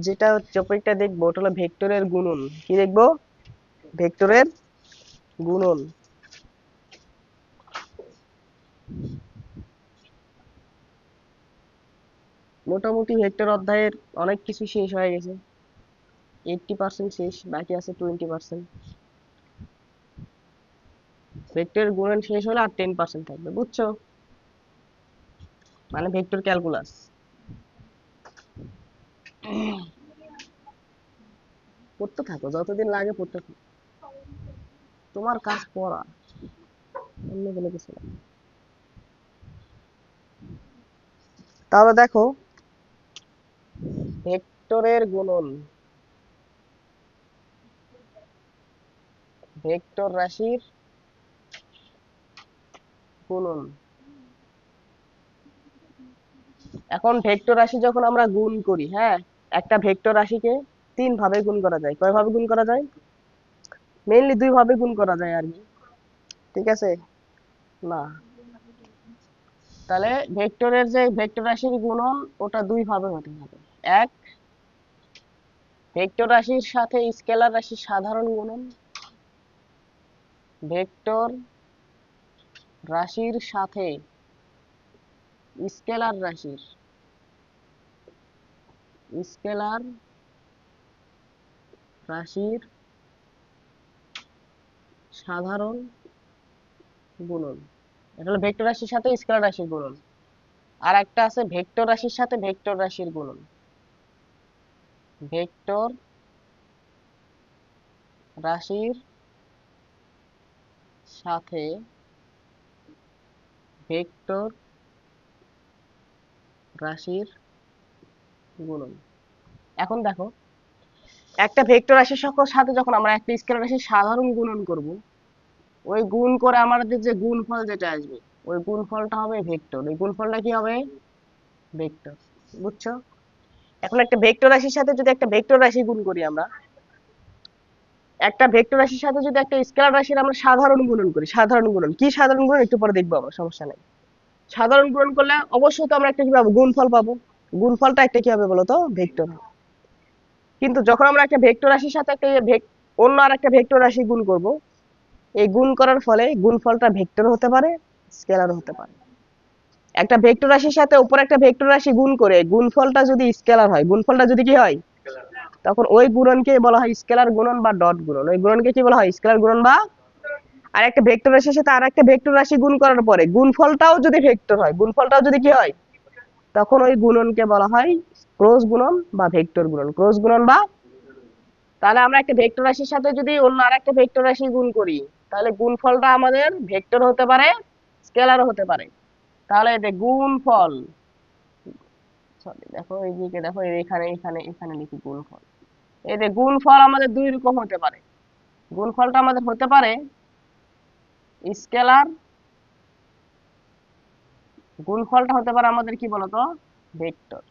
যেটা টপিকটা দেখবো ওটা হলো ভেক্টরের গুণন। কি দেখবো? ভেক্টরের গুণন। মোটামুটি ভেক্টর অধ্যায়ের অনেক কিছু শেষ হয়ে গেছে, 80% শেষ, বাকি আছে 20%। ভেক্টরের গুণন শেষ হলে আর 10% থাকবে, বুঝছো? মানে ভেক্টর ক্যালকুলাস। পড়তে থাকো, যতদিন লাগে পড়তে থাকো, তোমার কাজ পড়া, অন্য কোনো কিছু না। তাহলে দেখো, ভেক্টরের গুণন, ভেক্টর রাশির গুণন। এখন ভেক্টর রাশি যখন আমরা গুণ করি, হ্যাঁ, একটা ভেক্টর রাশিকে 3 ভাবে গুণ করা যায়। কয় ভাবে গুণ করা যায়? মেইনলি 2 ভাবে গুণ করা যায় আর কি, ঠিক আছে? না, তাহলে ভেক্টরের যে ভেক্টর রাশির গুণন ওটা 2 ভাবে হতে হবে। এক, ভেক্টর রাশির সাথে স্কেলার রাশির সাধারণ গুণন। ভেক্টর রাশির সাথে স্কেলার রাশির, স্কেলার রাশির সাধারণ গুণন। এটা হলো ভেক্টর রাশির সাথে স্কেলার রাশির গুণন। আর একটা আছে ভেক্টর রাশির সাথে ভেক্টর রাশির গুণন। ভেক্টর রাশির সাথে ভেক্টর রাশির গুণন। এখন দেখো, একটা ভেক্টর রাশির সাথে যখন আমরা একটা স্কেলার রাশির সাধারণ গুণন করব, ওই গুণ করে আমাদের যে গুণফল যেটা আসবে, ওই গুণফলটা হবে ভেক্টর। ওই গুণফলটা কি হবে? ভেক্টর। বুঝছো? এখন একটা ভেক্টর রাশির সাথে যদি একটা ভেক্টর রাশি গুণ করি আমরা, একটা ভেক্টর রাশির সাথে যদি একটা স্কেলার রাশির আমরা সাধারণ গুণন করি, সাধারণ গুণন কি, সাধারণ গুণন একটু পরে দেখবো আমরা, সমস্যা নেই। সাধারণ গুণন করলে অবশ্যই তো আমরা একটা কি পাবো? গুণফল পাবো। গুণফলটা একটা কি হবে বলতো? ভেক্টর। কিন্তু যখন আমরা একটা ভেক্টর রাশির সাথে একটা অন্য আর একটা ভেক্টর রাশি গুণ করব, এই গুণ করার ফলে গুণফলটা ভেক্টর হতে পারে, স্কেলার হতে পারে। একটা ভেক্টর রাশির সাথে উপর একটা ভেক্টর রাশি গুণ করে গুণফলটা যদি স্কেলার হয়, গুণফলটা যদি কি হয়, তখন ওই গুণনকে বলা হয় স্কেলার গুণন বা ডট গুণন। ওই গুণনকে কি বলা হয়? স্কেলার গুণন বা। আর একটা ভেক্টর রাশির সাথে আর একটা ভেক্টর রাশি গুণ করার পরে গুণফলটাও যদি ভেক্টর হয়, গুণফলটাও যদি কি হয়, তখন ওই গুণনকে বলা হয় ক্রস গুণন বা ভেক্টর গুণন। ক্রস গুণন বা। তাহলে আমরা একটা ভেক্টর রাশির সাথে যদি অন্য আরেকটা ভেক্টর রাশি গুণ করি, তাহলে গুণফলটা আমাদের ভেক্টর হতে পারে, স্কেলারও হতে পারে। তাহলে এই যে গুণফল, সরি দেখো এইদিকে দেখো, এখানে এখানে এখানে লিখি গুণফল। এই যে গুণফল আমাদের 2 রকম হতে পারে। গুণফলটা আমাদের হতে পারে স্কেলার, গুণফলটা হতে পারে আমাদের কি বলতো? ভেক্টর।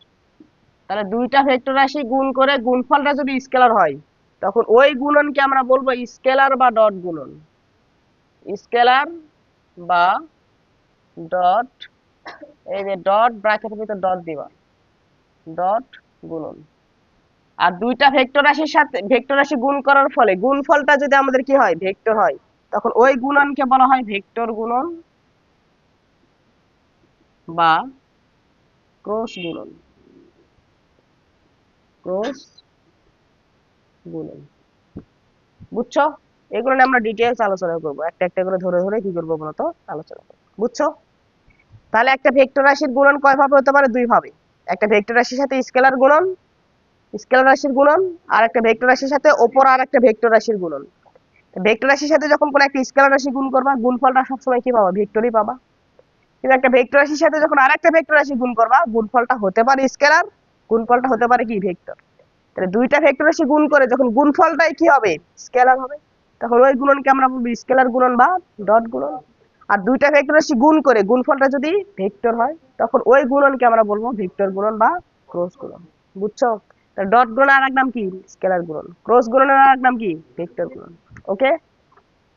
তাহলে 2টা ভেক্টর রাশি গুণ করে গুণফলটা যদি স্কেলার হয়, তখন ওই গুণনকে আমরা বলবো স্কেলার বা ডট গুণন। স্কেলার বা ডট, এই যে ডট ব্র্যাকেটের ভিতর ডট দিবা, ডট গুণন। আর 2টা ভেক্টর রাশির সাথে ভেক্টর রাশি গুণ করার ফলে গুণফলটা যদি আমাদের কি হয়? ভেক্টর হয়, তখন ওই গুণনকে বলা হয় ভেক্টর গুণন বা ক্রস গুণন। ক্রস গুণন। বুঝছো? এগুলো নিয়ে আমরা ডিটেইলস আলোচনা করব, একটা একটা করে ধরে ধরে কি করবো বলতো? আলোচনা করবো, বুঝছো? তাহলে একটা ভেক্টর রাশির গুণন কয় ভাবে হতে পারে? 2 ভাবে। একটা ভেক্টর রাশির সাথে স্কেলার গুণন, স্কেলার রাশির গুণন, আর একটা ভেক্টর রাশির সাথে অপর আর একটা ভেক্টর রাশির গুণন। ভেক্টর রাশির সাথে যখন কোনো একটা স্কেলার রাশি গুণ করবা, গুণফলটা সবসময় কি পাবা? ভেক্টরই পাবা। কিন্তু একটা ভেক্টর রাশির সাথে যখন আরেকটা ভেক্টর রাশি গুণ করবা, গুণফলটা হতে পারে স্কেলার, গুণফলটা হতে পারে কি? ভেক্টর। তাহলে 2টা ভেক্টর রাশি গুণ করে যখন গুণফলটাই কি হবে? স্কেলার হবে, তখন ওই গুণনকে আমরা বলবো স্কেলার গুণন বা ডট গুণন। আর 2টা ভেক্টর রাশি গুণ করে গুণফলটা যদি ভেক্টর হয়, তখন ওই গুণনকে আমরা বলবো ভেক্টর গুণন বা ক্রস গুণন। বুঝছো? ডট গুণন আর এক নাম কি? স্কেলার গুণন। ক্রস গুণনের আর এক নাম কি? ভেক্টর গুণন। ওকে,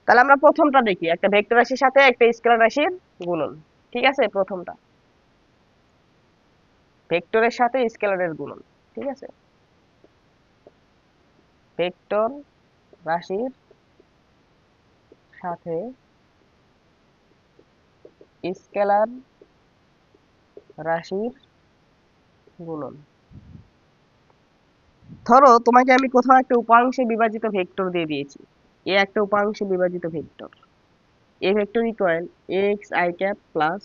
তাহলে আমরা প্রথমটা দেখি, একটা ভেক্টর রাশির সাথে একটা স্কেলার রাশির গুণন। ঠিক আছে, প্রথমটা ভেক্টরের সাথে স্কেলারের গুণন। ঠিক আছে, ভেক্টর রাশির সাথে স্কেলার রাশির গুণন। ধরো তোমাকে আমি কোথাও একটা উপাংশে বিভাজিত ভেক্টর দিয়ে দিয়েছি, এ একটা উপাংশে বিভাজিত vector, A vector equal X I cap plus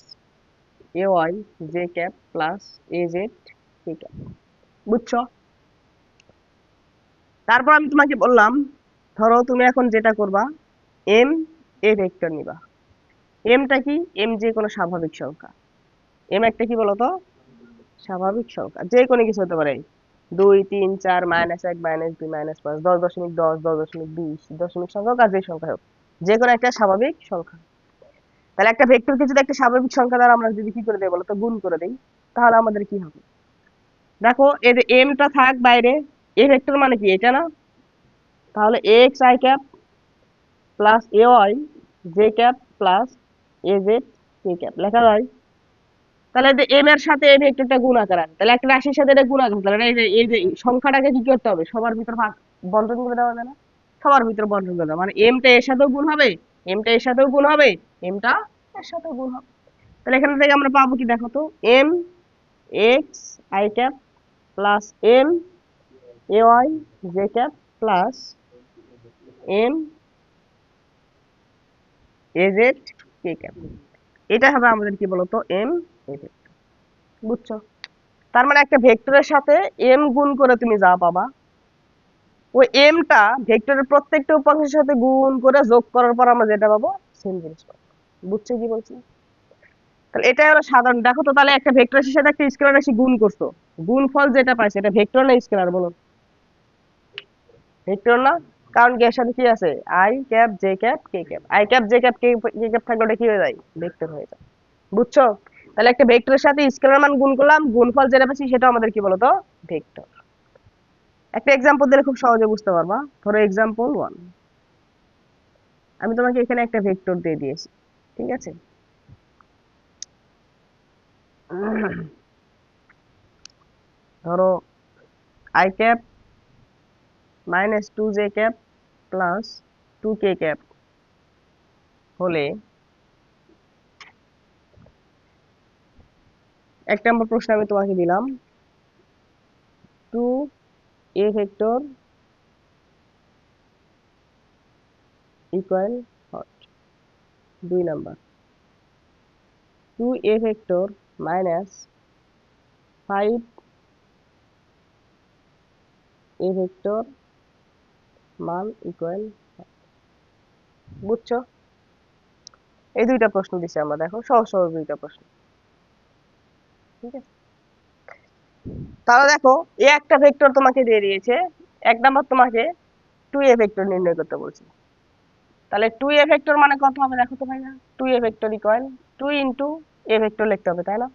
A Y J cap plus A Z K cap. বুঝছো? তারপর আমি তোমাকে বললাম ধরো তুমি এখন যেটা করবা, এম এ ভেক্টর নিবা। এমটা কি? এম যে কোনো স্বাভাবিক সংখ্যা। এম একটা কি বলতো? স্বাভাবিক সংখ্যা, যে কোনো কিছু হতে পারে, 2 3 4 -1 -2 -5 10.10 10.20 দশমিক সংখ্যা হোক আর যে সংখ্যা হোক, যে কোনো একটা স্বাভাবিক সংখ্যা। তাহলে একটা ভেক্টরকে যদি একটা স্বাভাবিক সংখ্যা দ্বারা আমরা যদি কি করে দেই বলতো, গুণ করে দেই, তাহলে আমাদের কি হবে? দেখো এই যে এমটা থাক বাইরে, এ ভেক্টর মানে কি এটা না? তাহলে X I cap plus A Y J cap plus A Z K cap লেখা যায়। তাহলে যে এম এর সাথে এই ভেক্টরটা গুণ আকার আছে, তাহলে একটা রাশির সাথে এটা গুণ আকার, তাহলে এই যে সংখ্যাটাকে কি করতে হবে, সবার ভিতর ভাগ বন্টন করে দেওয়া যায় না? সবার ভিতর বন্টন করে দেওয়া মানে এমটা এর সাথেও গুণ হবে, এমটা এর সাথেও গুণ হবে, এমটা এর সাথেও গুণ হবে। তাহলে এখান থেকে আমরা পাবো কি দেখো তো, M X I cap plus M A Y J cap plus M A Z K cap. এটা হবে আমাদের কি বলতো, এম এ ভেক্টর। বুঝছো? তার মানে একটা ভেক্টরের সাথে এম গুণ করে তুমি যা পাবা, ওই এমটা ভেক্টরের প্রত্যেকটা উপাংশের সাথে গুণ করে যোগ করার পর আমরা যেটা পাবো সেম জিনিস পাবো। বুঝছো কি বলছি? তাহলে এটাই হলো সাধারণ। দেখো তো তাহলে একটা ভেক্টর রাশির সাথে একটা স্কেলার রাশি গুণ করছো, গুণফল যেটা পাইছে এটা ভেক্টর না স্কেলার বলো? ভেক্টর না? কারণ কি এর সাথে কি আছে, I cap J cap K cap, I cap J cap K cap থাকলে ওটা কি হয়ে যায়, ভেক্টর হয়ে যায়। বুঝছো? তাহলে একটা ভেক্টরের সাথে স্কেলার মান গুণ করলাম, গুণফল যেটা পাচ্ছি সেটা আমাদের কি বলতো, ভেক্টর। একটা এক্সাম্পল দিলে খুব সহজে বুঝতে পারবা। ধরো এক্সাম্পল 1, আমি তোমাকে এখানে একটা ভেক্টর দিয়ে দিয়েছি, ঠিক আছে? ধরো I cap -2 J cap plus 2 K cap হলে, এক নম্বর প্রশ্ন আমি তোমাকে দিলাম 2 এ ভেক্টর ইকুয়াল হট। 2 নাম্বার 2 এ ভেক্টর -5 এ ভেক্টর মান ইকুয়াল। বুঝছো? এই দুইটা প্রশ্ন দিছি আমরা, দেখো সহজ সহজ দুইটা প্রশ্ন, ঠিক আছে? তাহলে দেখো এ একটা ভেক্টর তোমাকে দিয়ে দিয়েছে, এক নাম্বার তোমাকে 2 এ ভেক্টর নির্ণয় করতে বলছে। তাহলে 2 এ ভেক্টর মানে কত হবে দেখো তো ভাইয়া, 2 এ vector equal 2 into A vector লিখতে হবে, তাই না?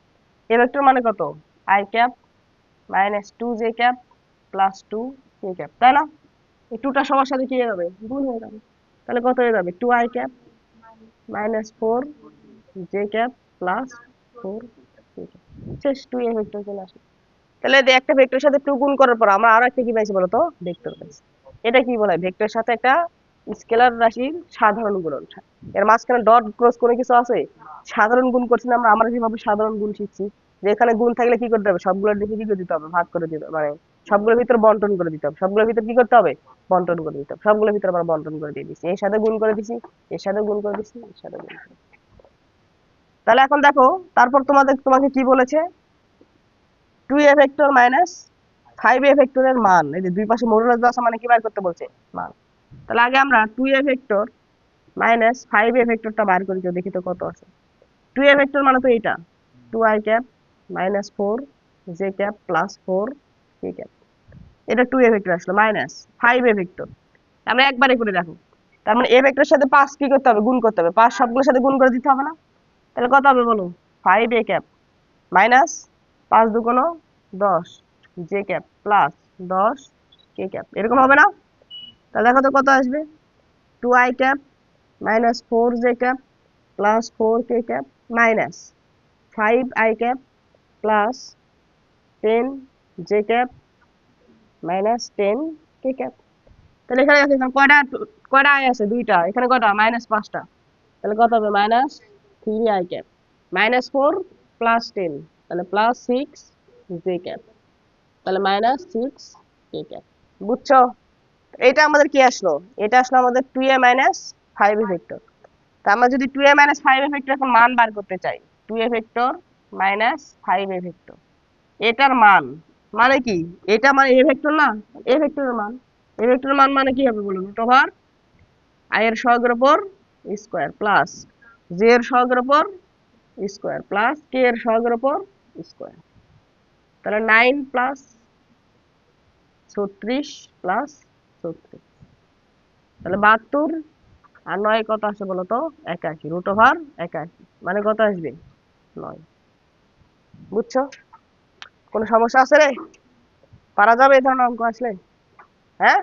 এ ভেক্টর মানে কত, I cap -2 J cap plus 2 K cap, তাই না? এই 2টা সবার সাথে কি হয়ে যাবে, গুণ হয়ে যাবে। তাহলে কত হয়ে যাবে, 2 I cap -4 J cap plus 4 K cap. শেষ, 2 এ ভেক্টর চলে আসে। তাহলে একটা ভেক্টরের সাথে 2 গুণ করার পর আমরা আরো একটা কি পাইছি বলতো, ভেক্টর পাইছি। এটা কি বলা হয়, ভেক্টরের সাথে একটা স্কেলার রাশির সাধারণ গুণন। এর মাঝখানে ডট ক্রস করে কিছু আছে, সাধারণ গুণ করছি না আমরা, আমরা যেভাবে সাধারণ গুণ শিখছি, যে এখানে গুণ থাকলে কি করতে হবে, সবগুলোর দিকে কি করে দিতে হবে, ভাগ করে দিতে হবে, মানে সবগুলোর ভিতর বন্টন করে দিতে হবে, সবগুলোর ভিতর কি করতে হবে, বন্টন করে দিতে হবে, সবগুলোর ভিতর আবার বন্টন করে দিয়ে দিচ্ছি, এর সাথে গুণ করে দিছি, এর সাথে গুণ করে দিছি, এর সাথে গুণ করে দিছি। তাহলে এখন দেখো তারপর তোমাকে কি বলেছে, 2 এ ভেক্টর -5 এ ভেক্টরের মান, এই যে দুই পাশে মডুলাস দেওয়া আছে মানে কি বার করতে বলছে, মান। তাহলে আগে আমরা 2 এ ভেক্টর -5 এ ভেক্টরটা বার করি, তো দেখি তো কত আছে। 2 এ ভেক্টর মানে তো এটা 2 I cap -4 J cap plus 4 K cap, এটা 2 এ ভেক্টর আসলো। -5 এ ভেক্টর আমরা একবারে করে দেখো, তার মানে এ ভেক্টরের সাথে 5 কি করতে হবে, গুণ করতে হবে, 5 সবগুলোর সাথে গুণ করে দিতে হবে না? তাহলে কত হবে বলো, 5 এ ক্যাপ মাইনাস 5 দুগুণ 10 জে ক্যাপ প্লাস 10 কে ক্যাপ, এরকম হবে না? তাহলে দেখো তো কত আসবে, 2 I cap -4 J cap plus 4 K cap minus 5 I cap plus 10 J cap minus 10 K cap. তাহলে এখানে আছে, এখানে কয়টা কয়টা আই আছে? দুইটা। এখানে কয়টা? -5টা। তাহলে কত হবে? -3 i ক্যাপ -4 +10, তাহলে +6 j ক্যাপ, তাহলে -6 k ক্যাপ। বুঝছো? এটা আমাদের কি আসলো? এটা আসলো আমাদের 2a - 5a ভেক্টর। তা আমরা যদি 2a - 5a ভেক্টর এখন মান বার করতে চাই, 2a ভেক্টর - 5a ভেক্টর, এটার মান মানে কি? এটা মানে এ ভেক্টর না, এ ভেক্টরের মান। এ ভেক্টরের মান মানে কি হবে বলুন? √i এর সহগের উপর স্কয়ার প্লাস j এর সহগের উপর স্কয়ার প্লাস k এর সহগের উপর স্কয়ার। তাহলে 9 প্লাস 36 প্লাস 36, তাহলে 72। আর 9 কত আসে বলো তো? 81, √81 মানে কত আসবে? 9। বুঝছো? কোনো সমস্যা আছে রে? পারা যাবে এই ধরনের অঙ্ক আসলে? হ্যাঁ,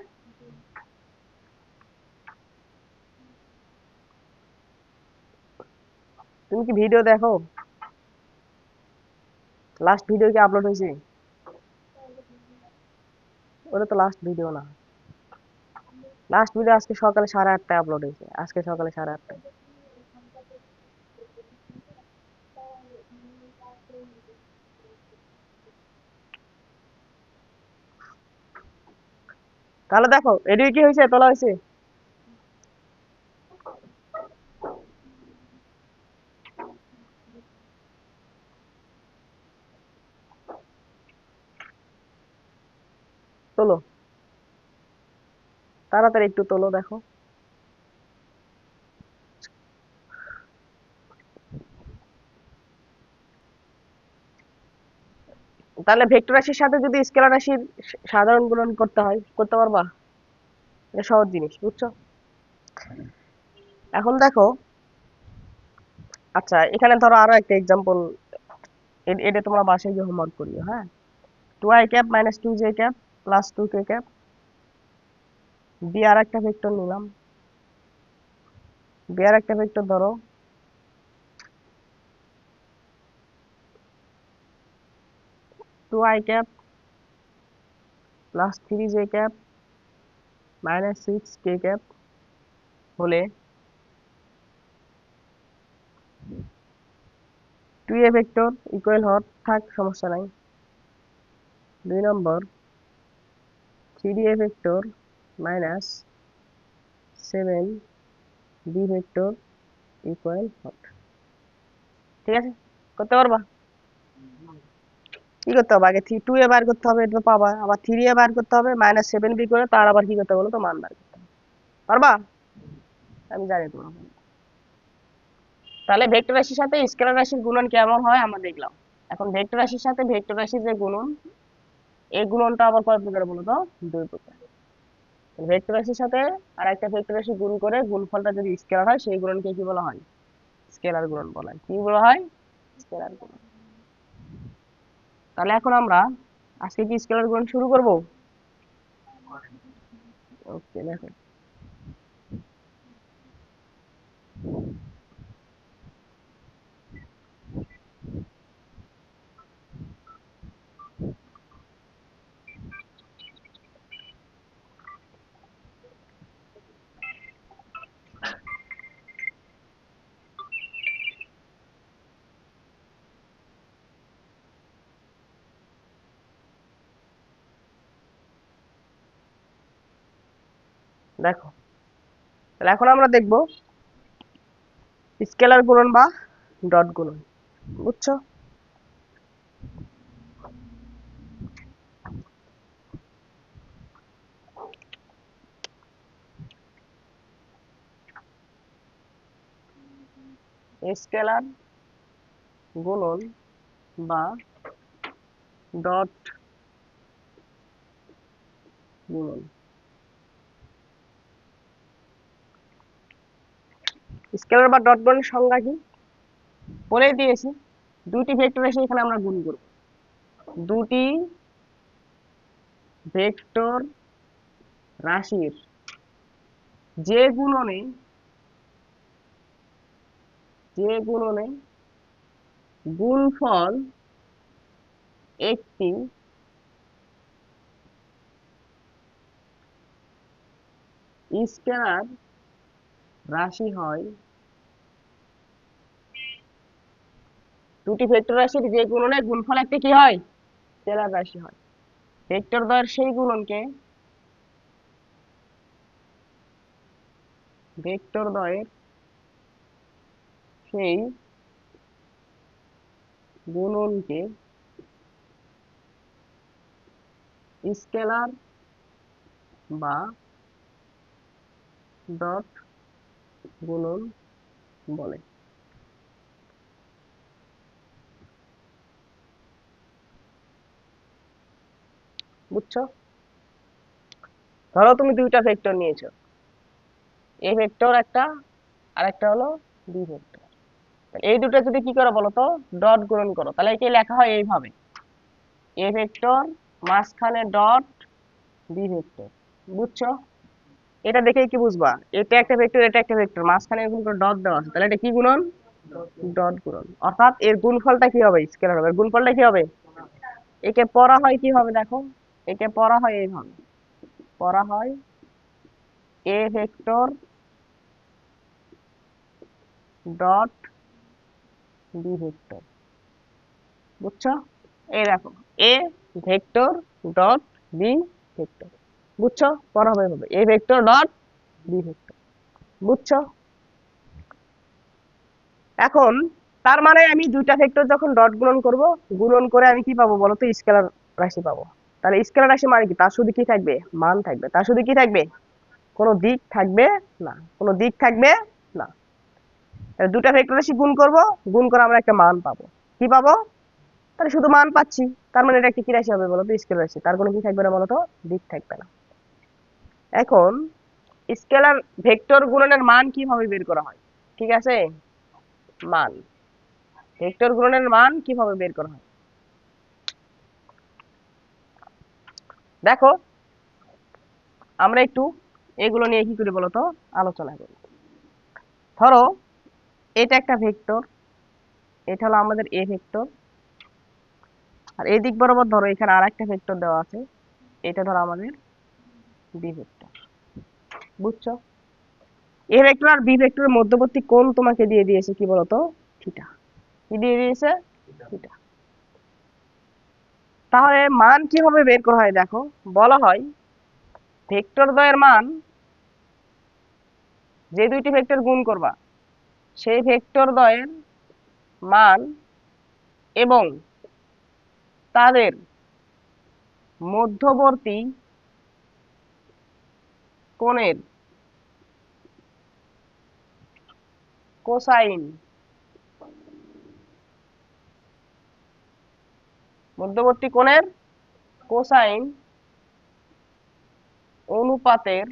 তুমি কি ভিডিও দেখো? লাস্ট ভিডিও কি আপলোড হয়েছে? ওটা তো লাস্ট ভিডিও না। লাস্ট ভিডিও আজকে সকালে 8:30টায় আপলোড হয়েছে, আজকে সকালে 8:30টায়। তাহলে দেখো এদিকে কি হয়েছে? তোলা হয়েছে। তোলো, তাড়াতাড়ি একটু তোলো দেখো। তাহলে ভেক্টর রাশির সাথে যদি স্কেলার রাশির সাধারণ গুণন করতে হয়, করতে পারবা? এটা সহজ জিনিস, বুঝছো? এখন দেখো, আচ্ছা এখানে ধরো আরো একটা এক্সাম্পল, এটা তোমরা বাসায় গিয়ে হোমওয়ার্ক করিও, হ্যাঁ। 2i cap -2j cap +2k cap দিয়ে আর একটা ভেক্টর নিলাম। দিয়ে আর একটা ভেক্টর ধরো 2i cap +3j cap -6k cap হলে 2a ভেক্টর ইকুয়াল হর থাক, সমস্যা নাই। 2 number 3a vector -7b vector equal হর। ঠিক আছে? করতে পারবা? কি করতে হবে? আগে 2a বার করতে হবে, এটা তো পাবা। আবার 3a বার করতে হবে, -7b করে তার আবার কি করতে হবে বলো তো? মান বার করতে হবে। পারবা? আমি জানি তোমরা পারবে। তাহলে ভেক্টর রাশির সাথে স্কেলার রাশির গুণন কেমন হয় আমরা দেখলাম। এখন ভেক্টর রাশির সাথে ভেক্টর রাশির যে গুণন, এই গুণনটা আবার কয় প্রকার বলো তো? 2 প্রকার। ভেক্টর রাশির সাথে আর একটা ভেক্টর রাশি গুণ করে গুণফলটা যদি স্কেলার হয়, সেই গুণনকে কি বলা হয়? স্কেলার গুণন বলা হয়। কি বলা হয়? স্কেলার গুণন। তাহলে এখন আমরা আজকে কি স্কেলার গুণন শুরু করব? ওকে, দেখো দেখো তাহলে এখন আমরা দেখব স্কেলার গুণন বা ডট গুণন। বুঝছো? স্কেলার গুণন বা ডট গুণন। স্কেলার বা ডট গুণনের সংজ্ঞা কি বলে দিয়েছি। দুটি ভেক্টর এসে এখানে আমরা গুণ করব। দুটি ভেক্টর রাশির যে গুণনে গুণফল একটি স্কেলার রাশি হয়, দুটি ভেক্টর রাশির যে গুণনের গুণফল একটা কি হয়, স্কেলার রাশি হয়। ভেক্টর দ্বয়ের সেই গুণনকে ভেক্টর দ্বয়ের সেই গুণনকে স্কেলার বা ডট গুণন বলে। বুঝছো? ধরো তুমি দুইটা ভেক্টর নিয়েছো, এ ভেক্টর একটা আর একটা হলো বি ভেক্টর। এই দুটো যদি কি করো বলো তো, ডট গুণন করো, তাহলে কি লেখা হয় এইভাবে, এ ভেক্টর মাঝখানে ডট বি ভেক্টর। বুঝছো? এটা দেখেই কি বুঝবা, এটা একটা ভেক্টর এটা একটা ভেক্টর, মাঝখানে এরকম করে ডট দেওয়া আছে, তাহলে এটা কি গুণন, ডট গুণন। অর্থাৎ এর গুণফলটা কি হবে, স্কেলার হবে। এর গুণফলটা কি হবে, একে পড়া হয় কি হবে দেখো, একে পড়া হয় এইভাবে, পড়া হয় A vector dot B vector. বুঝছো? এই দেখো, A vector dot B vector. বুঝছো? পড়া হবে এভাবে, A vector dot B vector. বুঝছো? এখন তার মানে আমি দুইটা ভেক্টর যখন ডট গুণন করব, গুণন করে আমি কি পাবো বলতো, স্কেলার রাশি পাবো। তাহলে স্কেলার রাশি মানে কি, তার শুধু কি থাকবে, মান থাকবে। তার শুধু কি থাকবে, কোনো দিক থাকবে না, কোনো দিক থাকবে না। তাহলে দুটা ভেক্টর রাশি গুণ করব, গুণ করে আমরা একটা মান পাবো। কি পাবো, তাহলে শুধু মান পাচ্ছি, তার মানে এটা একটা কি রাশি হবে বলতো, স্কেলার রাশি। তার কোনো কি থাকবে না বলতো, দিক থাকবে না। এখন স্কেলার ভেক্টর গুণনের মান কিভাবে বের করা হয়, ঠিক আছে, মান ভেক্টর গুণনের মান কিভাবে বের করা হয় দেখো, আমরা একটু এগুলো নিয়ে কি করি বলতো, আলোচনা করি। ধরো এটা একটা ভেক্টর, এটা হলো আমাদের এ ভেক্টর, আর এই দিক বরাবর ধরো এখানে আর একটা ভেক্টর দেওয়া আছে, এটা ধরো আমাদের বি ভেক্টর। বুঝছো? এ ভেক্টর আর বি ভেক্টরের মধ্যবর্তী কোণ তোমাকে দিয়ে দিয়েছে কি বলতো, থিটা। কি দিয়ে দিয়েছে, থিটা। তাহলে মান কিভাবে বের করা হয় দেখো, বলা হয় ভেক্টর দ্বয়ের মান, যে দুইটি ভেক্টর গুণ করবা সেই ভেক্টর দ্বয়ের মান এবং তাদের মধ্যবর্তী কোণের কোসাইন, মধ্যবর্তী কোণের কোসাইন অনুপাতের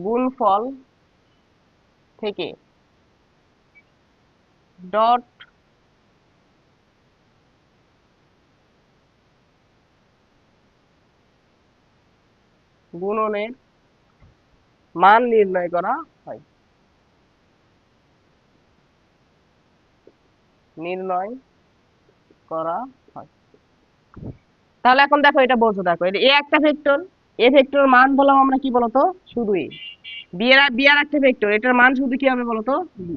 গুণফল থেকে ডট গুণনের মান নির্ণয় করা হয়, নির্ণয় করা হয়। তাহলে এখন দেখো, এটা বলছো দেখো, এটা এ একটা ভেক্টর, এ ভেক্টর মান বললাম আমরা কি বলতো, শুধু এ। বি আর একটা ভেক্টর, এটার মান শুধু কি হবে বলতো, বি।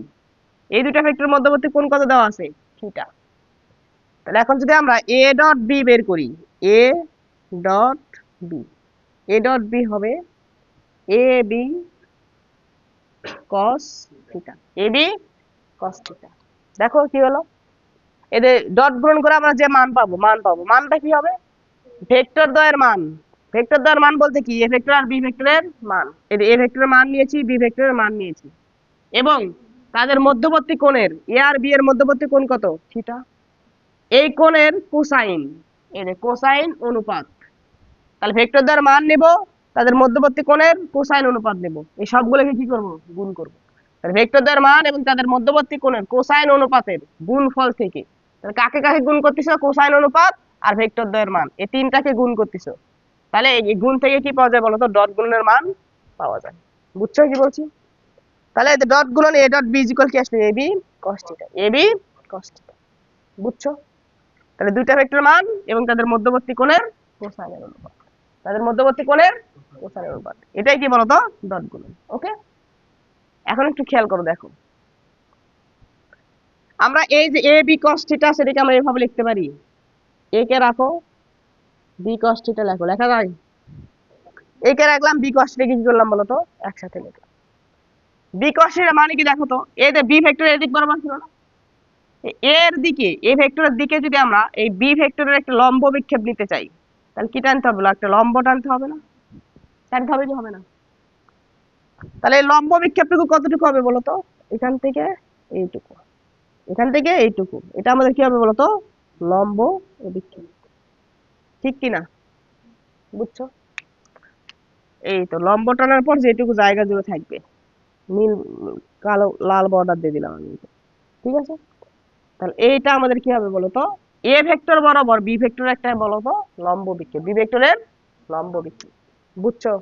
এই দুটা ভেক্টর মধ্যবর্তী কোণ কত দেওয়া আছে, থিটা। তাহলে এখন যদি আমরা এ ডট বি বের করি, A dot B, A dot B হবে A B cos theta, A B cos theta. দেখো কি হলো, এদের ডট গুণন করে আমরা যে মান পাবো, মানটা কি হবে, ভেক্টর দ্বয়ের মান। ভেক্টর দ্বয়ের মান বলতে কি, এ ভেক্টর আর বি ভেক্টরের মান। এ ভেক্টরের মান নিয়েছি, বি ভেক্টরের মান নিয়েছি, এবং তাদের মধ্যবর্তী কোণের, এ আর বি এর মধ্যবর্তী কোণ কত, থিটা। এই কোণের কোসাইন, এই যে কোসাইন অনুপাত। তাহলে ভেক্টর দ্বয়ের মান নেব, তাদের মধ্যবর্তী কোণের কোসাইন অনুপাত নেব, এই সবগুলোকে কি করব, গুণ করব। তাহলে ভেক্টর দ্বয়ের মান এবং তাদের মধ্যবর্তী কোণের কোসাইন অনুপাতের গুণফল থেকে, তাহলে কাকে কাকে গুণ করতেছো, কোসাইন অনুপাত আর ভেক্টর দ্বয়ের মান, এই তিনটাকে গুণ করতেছো। তাহলে এই গুণ থেকে কি পাওয়া যায় বলতো, ডট গুণনের মান পাওয়া যায়। বুঝছো কি বলছি? তাহলে ডট গুণন A dot B is equal কি আসবে, A B cos theta, A B cos theta. বুঝছো? তাহলে দুইটা ভেক্টর মান এবং তাদের মধ্যবর্তী কোণের কোসাইনের অনুপাত। তাদের মধ্যবর্তী কোণের কোসাইন অনুপাত, এটাই কি বলতো ডট গুণন। ওকে, এখন একটু খেয়াল করো, দেখো আমরা এই যে এ বি cos থিটা সেটাকে আমরা এভাবে লিখতে পারি, এ কে রাখো, বি cos থিটা লেখো, লেখা যায়? এ কে রাখলাম, বি cos থিটা কি করলাম বলো তো, একসাথে লিখলাম। বি cos থিটা মানে কি দেখো তো, এই যে বি ভেক্টর এর দিক বরাবর ছিল না, এর দিকে, এ ভেক্টরের দিকে যদি আমরা এই বি ভেক্টরের একটা লম্ব বিক্ষেপ নিতে চাই, তাহলে কি টানতে হবে, একটা লম্ব টানতে হবে না? টানতে হবে কি হবে না? তাহলে এই লম্ব বিক্ষেপটুকু কতটুকু হবে বলতো, এখান থেকে এইটুকু, এখান থেকে এইটুকু, এটা আমাদের কি হবে বলতো, লম্ব বিক্ষেপ, ঠিক কি না? বুঝছো? এই তো লম্ব টানার পর যেটুকু জায়গা জুড়ে থাকবে, নীল কালো লাল বর্ডার দিয়ে দিলাম আমি, ঠিক আছে? তাহলে এইটা আমাদের কি হবে বলতো, এ ভেক্টর বরাবর বি ভেক্টর একটা বলতো লম্ব বিক্ষেপ, বি ভেক্টরের লম্ব বিক্ষেপ। বুঝছো?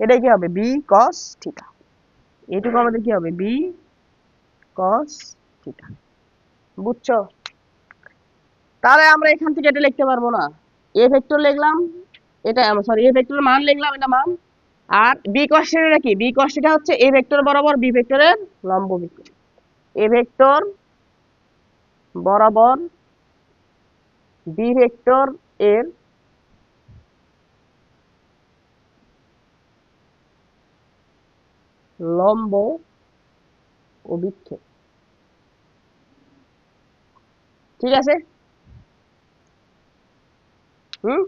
এটাই কি হবে, বি কস থিটা। এইটুকু আমাদের কি হবে, বি কস থিটা। বুঝছো? তাহলে আমরা এখান থেকে এটা লিখতে পারবো না, এ ভেক্টর লিখলাম, এটা সরি এ ভেক্টরের মান লিখলাম, এটা মান। আর বি কস থিটা কি, বি কস থিটা হচ্ছে এ ভেক্টর বরাবর বি ভেক্টরের লম্ব বিক্ষেপ, এ ভেক্টর বরাবর বি ভেক্টর এর লম্ব ও বিক্ষেপ। ঠিক আছে? হুম,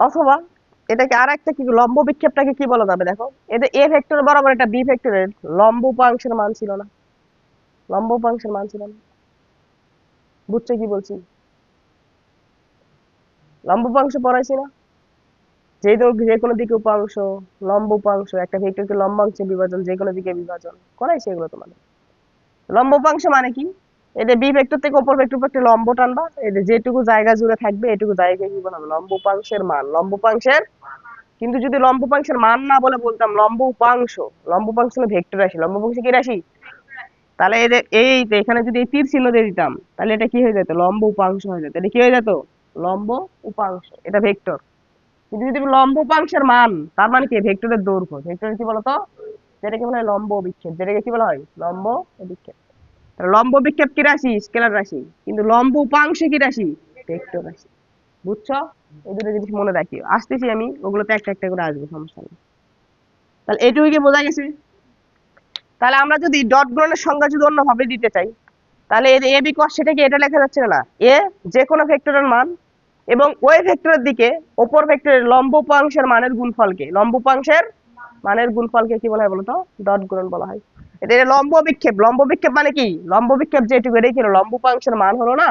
অথবা এটাকে আর একটা কি, লম্ব বিক্ষেপটাকে কি বলা যাবে দেখো, এদের এ ভেক্টর বরাবর এটা বি ভেক্টরের লম্ব উপাংশের মান ছিল না, লম্ব উপাংশের মান ছিল না। বুঝছো কি বলছি? লম্ব উপাংশ পড়াইছি না, যে যে কোনো দিকে উপাংশ, লম্ব উপাংশ, একটা ভেক্টরকে লম্বাংশে বিভাজন, যে কোনো দিকে বিভাজন করাইছি এগুলো তোমাদের। লম্ব উপাংশ মানে কি, এটা বি ভেক্টর থেকে অপর ভেক্টর একটা লম্ব টানবা, এটা যেটুকু জায়গা জুড়ে থাকবে এটুকু জায়গায় কি বলা হবে, লম্ব উপাংশের মান, লম্ব উপাংশের। কিন্তু যদি লম্ব উপাংশের মান না বলে বলতাম লম্ব উপাংশ, লম্ব উপাংশ হলো ভেক্টর রাশি, লম্ব উপাংশ কি রাশি, তাহলে এই যে এখানে যদি এই তীর চিহ্ন দিয়ে দিতাম, তাহলে এটা কি হয়ে যেত, লম্ব উপাংশ হয়ে যেত, এটা কি হয়ে যেত, লম্ব উপাংশ, এটা ভেক্টর। কিন্তু যদি লম্ব উপাংশের মান, তার মানে কি ভেক্টরের দৈর্ঘ্য, ভেক্টরের কি বলতো, যেটাকে বলা হয় লম্ব বিক্ষেপ, যেটাকে কি বলা হয় লম্ব বিক্ষেপ। লম্ব বিক্ষেপ কি রাশি, স্কেলার রাশি, কিন্তু লম্ব উপাংশ কি রাশি, ভেক্টর রাশি। বুঝছো? এই দুটো জিনিস মনে রাখিও, আসতেছি আমি ওগুলোতে একটা একটা করে আসবো, সমস্যা নেই। তাহলে এইটুকু কি বোঝা গেছে? তাহলে আমরা যদি ডট গুণনের সংজ্ঞা যদি অন্যভাবে দিতে চাই, তাহলে এ বি কস সেটাকে এটা লেখা যাচ্ছে না, এ যে কোনো ভেক্টরের মান এবং ওই ভেক্টরের দিকে অপর ভেক্টরের লম্ব উপাংশের মানের গুণফলকে, লম্ব উপাংশের মানের গুণফলকে কি বলা হয় বলতো, ডট গুণন বলা হয়। এটা লম্ব বিক্ষেপ, লম্ব বিক্ষেপ মানে কি, লম্ব বিক্ষেপ যেটুকু, এটাই কি লম্ব উপাংশের মান হলো না,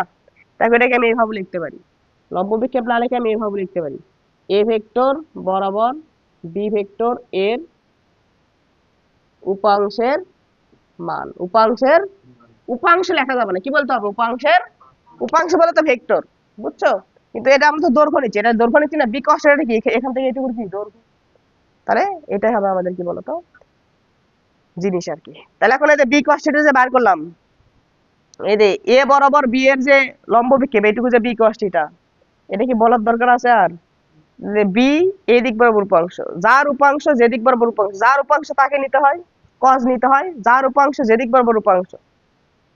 তাকে এটাকে আমি এইভাবে লিখতে পারি, লম্ব বিক্ষেপ না লিখে আমি এইভাবে লিখতে পারি, এ ভেক্টর বরাবর বি ভেক্টর এর উপাংশের মান, উপাংশের, উপাংশ লেখা যাবে না, কি বলতে হবে, উপাংশের, উপাংশ বলে তো ভেক্টর। বুঝছো? কিন্তু এটা আমরা তো দৈর্ঘ্য নিচ্ছি, এটা দৈর্ঘ্য নিচ্ছি না, বিকশ এটা কি এখান থেকে এটুকু কি দৈর্ঘ্য, তাহলে এটাই হবে আমাদের কি বলতো জিনিস আর কি। তাহলে এখন এই যে বি কস থিটা যে বার করলাম, এই যে এ বরাবর বি এর যে লম্ব বিক্ষেপ এইটুকু যে বি কস থিটা, এটা কি বলার দরকার আছে আর, যে বি এই দিক বরাবর উপাংশ, যার উপাংশ যে দিক বরাবর উপাংশ, যার উপাংশ তাকে নিতে হয় কস নিতে হয়, যার উপাংশ যে দিক বরাবর উপাংশ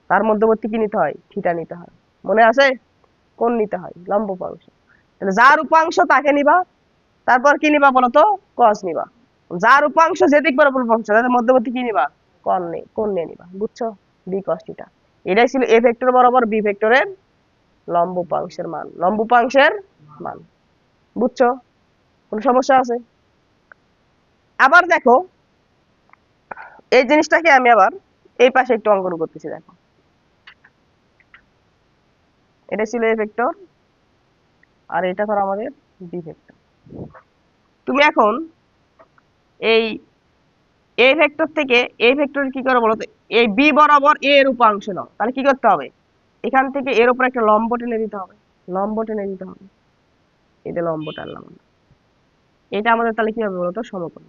তার মধ্যবর্তী কি নিতে হয়, থিটা নিতে হয়। মনে আছে? কোন নিতে হয়, লম্ব উপাংশ। তাহলে যার উপাংশ তাকে নিবা, তারপর কি নিবা বলতো, কস নিবা। যার উপাংশ যে দিক বরাবর উপাংশ তাদের মধ্যবর্তী কি নিবা, কোণ নিয়ে নিবা। বুঝছো? বি কস থিটা, এটাই ছিল এ ভেক্টর বরাবর বি ভেক্টরের লম্ব উপাংশের মান, লম্ব উপাংশের মান। বুঝছো? কোন সমস্যা আছে? আবার দেখো এই জিনিসটাকে আমি আবার এই পাশে একটু অঙ্কন করতেছি, দেখো এটা ছিল এ ভেক্টর আর এটা ধর আমাদের বি ভেক্টর। তুমি এখন এই এ ভেক্টর থেকে এই ভেক্টর কি করে বলো তো, এই বি বরাবর এ এর উপাংশ নাও, তাহলে কি করতে হবে, এখান থেকে এর উপর একটা লম্ব টেনে দিতে হবে, লম্ব টেনে দিতে হবে, এটা লম্ব টানলাম আমরা। এটা আমাদের তাহলে কি হবে বলতো, সমকোণ।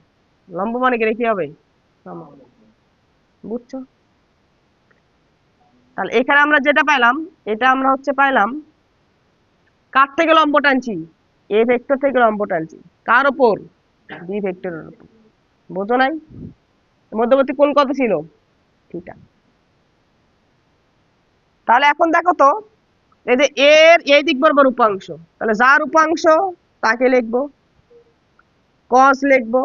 লম্ব মানে কি কি হবে, সমকোণ। বুঝছো? তাহলে এখানে আমরা যেটা পাইলাম, এটা আমরা হচ্ছে পাইলাম কার থেকে লম্ব টানছি? এ ভেক্টর থেকে লম্ব টানছি। কার উপর? বি ভেক্টরের উপর। বোঝো নাই? মধ্যবর্তী কোণ কত ছিল? থিটা। তাহলে এখন দেখো তো, এই যে এর এই দিক বরাবর উপাংশ, তাহলে যার উপাংশ তাকে লিখবো কস লিখবো,